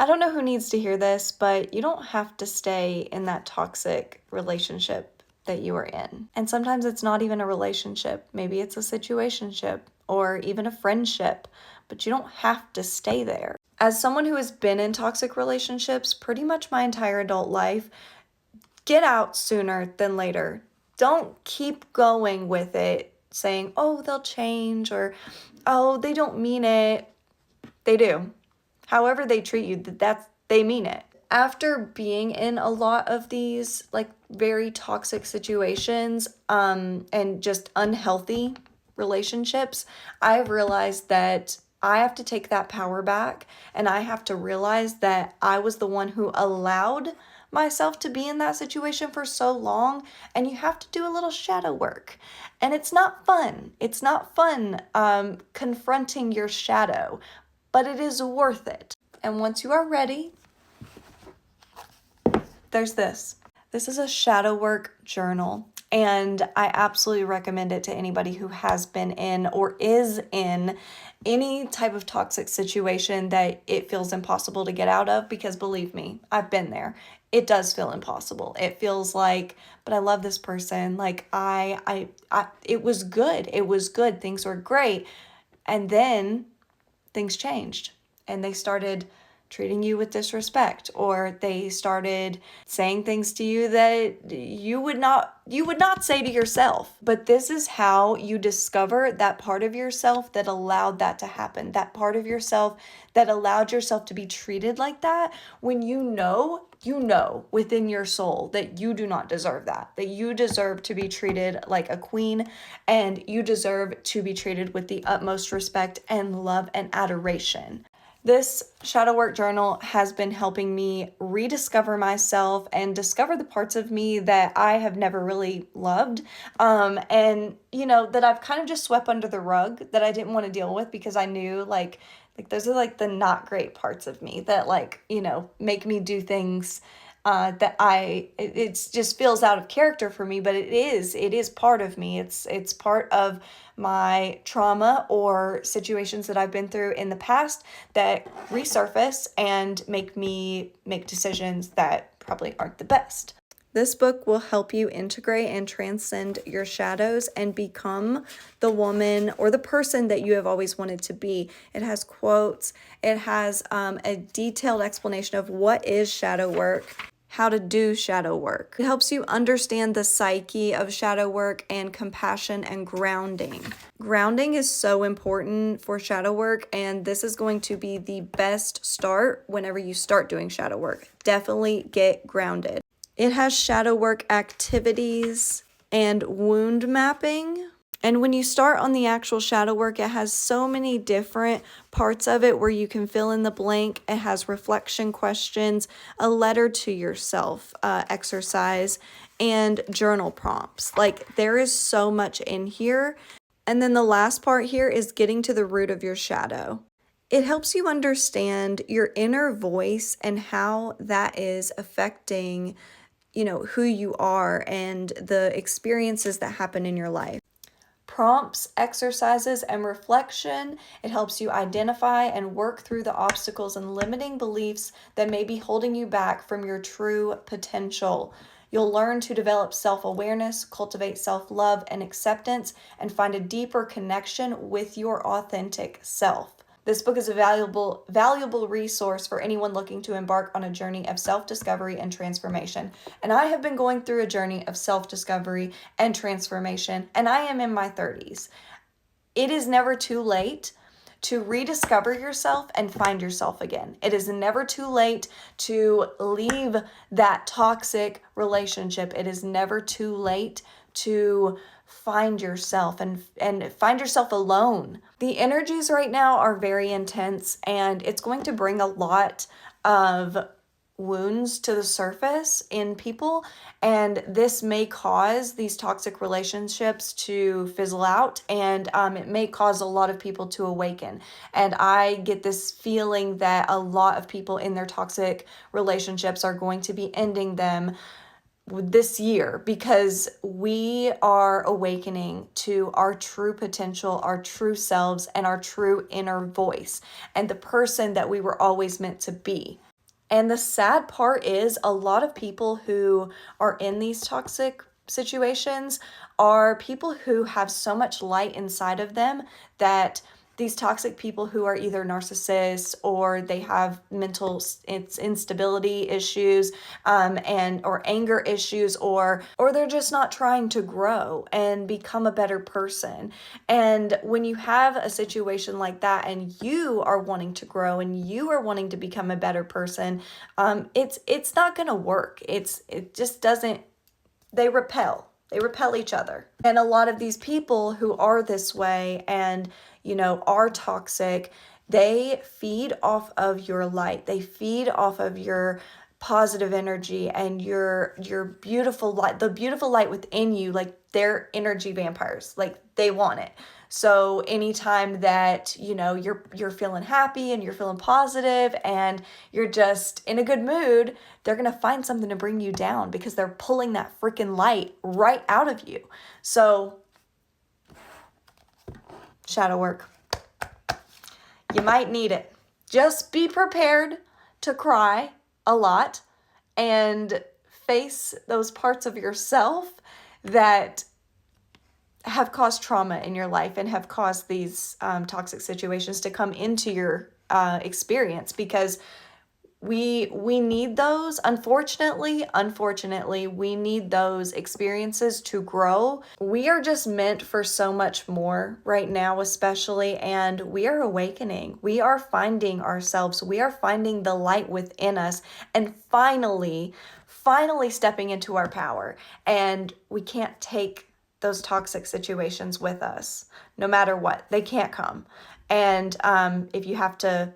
I don't know who needs to hear this, but you don't have to stay in that toxic relationship that you are in. And sometimes it's not even a relationship. Maybe it's a situationship or even a friendship, but you don't have to stay there. As someone who has been in toxic relationships pretty much my entire adult life, get out sooner than later. Don't keep going with it saying, oh, they'll change, or oh, they don't mean it. They do. However they treat you, they mean it. After being in a lot of these like very toxic situations and just unhealthy relationships, I've realized that I have to take that power back, and I have to realize that I was the one who allowed myself to be in that situation for so long, and you have to do a little shadow work. And it's not fun. It's not fun confronting your shadow, but it is worth it. And once you are ready, there's this. This is a shadow work journal, and I absolutely recommend it to anybody who has been in or is in any type of toxic situation that it feels impossible to get out of, because believe me, I've been there. It does feel impossible. It feels like, but I love this person. Like it was good. It was good. Things were great. And then things changed, and they started treating you with disrespect, or they started saying things to you that you would not say to yourself. But this is how you discover that part of yourself that allowed that to happen, that part of yourself that allowed yourself to be treated like that, when you know within your soul that you do not deserve that you deserve to be treated like a queen, and you deserve to be treated with the utmost respect and love and adoration. This shadow work journal has been helping me rediscover myself and discover the parts of me that I have never really loved, and that I've kind of just swept under the rug, that I didn't want to deal with, because I knew like those are like the not great parts of me that make me do things that it just feels out of character for me, but it is part of me. It's part of my trauma or situations that I've been through in the past that resurface and make me make decisions that probably aren't the best. This book will help you integrate and transcend your shadows and become the woman or the person that you have always wanted to be. It has quotes. It has a detailed explanation of what is shadow work, how to do shadow work. It helps you understand the psyche of shadow work and compassion and grounding. Grounding is so important for shadow work, and this is going to be the best start whenever you start doing shadow work. Definitely get grounded. It has shadow work activities and wound mapping. And when you start on the actual shadow work, it has so many different parts of it where you can fill in the blank. It has reflection questions, a letter to yourself exercise, and journal prompts. Like, there is so much in here. And then the last part here is getting to the root of your shadow. It helps you understand your inner voice and how that is affecting, who you are and the experiences that happen in your life. Prompts, exercises, and reflection. It helps you identify and work through the obstacles and limiting beliefs that may be holding you back from your true potential. You'll learn to develop self-awareness, cultivate self-love and acceptance, and find a deeper connection with your authentic self. This book is a valuable resource for anyone looking to embark on a journey of self-discovery and transformation. And I have been going through a journey of self-discovery and transformation, and I am in my 30s. It is never too late to rediscover yourself and find yourself again. It is never too late to leave that toxic relationship. It is never too late to find yourself and find yourself alone. The energies right now are very intense, and it's going to bring a lot of wounds to the surface in people, and this may cause these toxic relationships to fizzle out, and it may cause a lot of people to awaken. And I get this feeling that a lot of people in their toxic relationships are going to be ending them this year, because we are awakening to our true potential, our true selves, and our true inner voice, and the person that we were always meant to be. And the sad part is a lot of people who are in these toxic situations are people who have so much light inside of them that these toxic people who are either narcissists or they have mental instability issues, and or anger issues, or they're just not trying to grow and become a better person. And when you have a situation like that and you are wanting to grow and you are wanting to become a better person, it's not going to work. It just doesn't. They repel. They repel each other. And a lot of these people who are this way and, are toxic, they feed off of your light. They feed off of your positive energy and your beautiful light, the beautiful light within you. Like, they're energy vampires. Like, they want it. So anytime that, you're feeling happy and you're feeling positive and you're just in a good mood, they're going to find something to bring you down because they're pulling that freaking light right out of you. So shadow work. You might need it. Just be prepared to cry a lot and face those parts of yourself that have caused trauma in your life and have caused these toxic situations to come into your experience, because we need those. Unfortunately, we need those experiences to grow. We are just meant for so much more right now, especially, and we are awakening. We are finding ourselves. We are finding the light within us and finally stepping into our power. And we can't take those toxic situations with us, no matter what. They can't come. And if you have to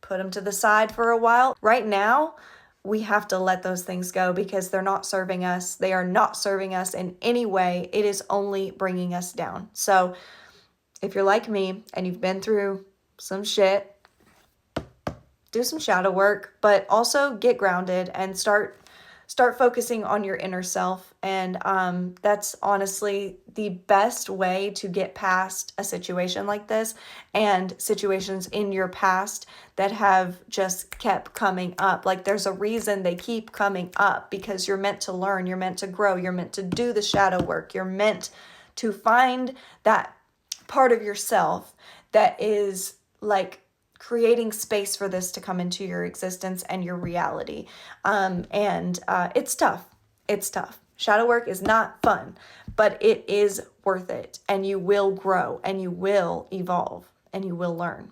put them to the side for a while, right now, we have to let those things go because they're not serving us. They are not serving us in any way. It is only bringing us down. So if you're like me and you've been through some shit, do some shadow work, but also get grounded and start focusing on your inner self. And that's honestly the best way to get past a situation like this and situations in your past that have just kept coming up. Like, there's a reason they keep coming up, because you're meant to learn, you're meant to grow, you're meant to do the shadow work, you're meant to find that part of yourself that is like creating space for this to come into your existence and your reality. It's tough. It's tough. Shadow work is not fun, but it is worth it. And you will grow and you will evolve and you will learn.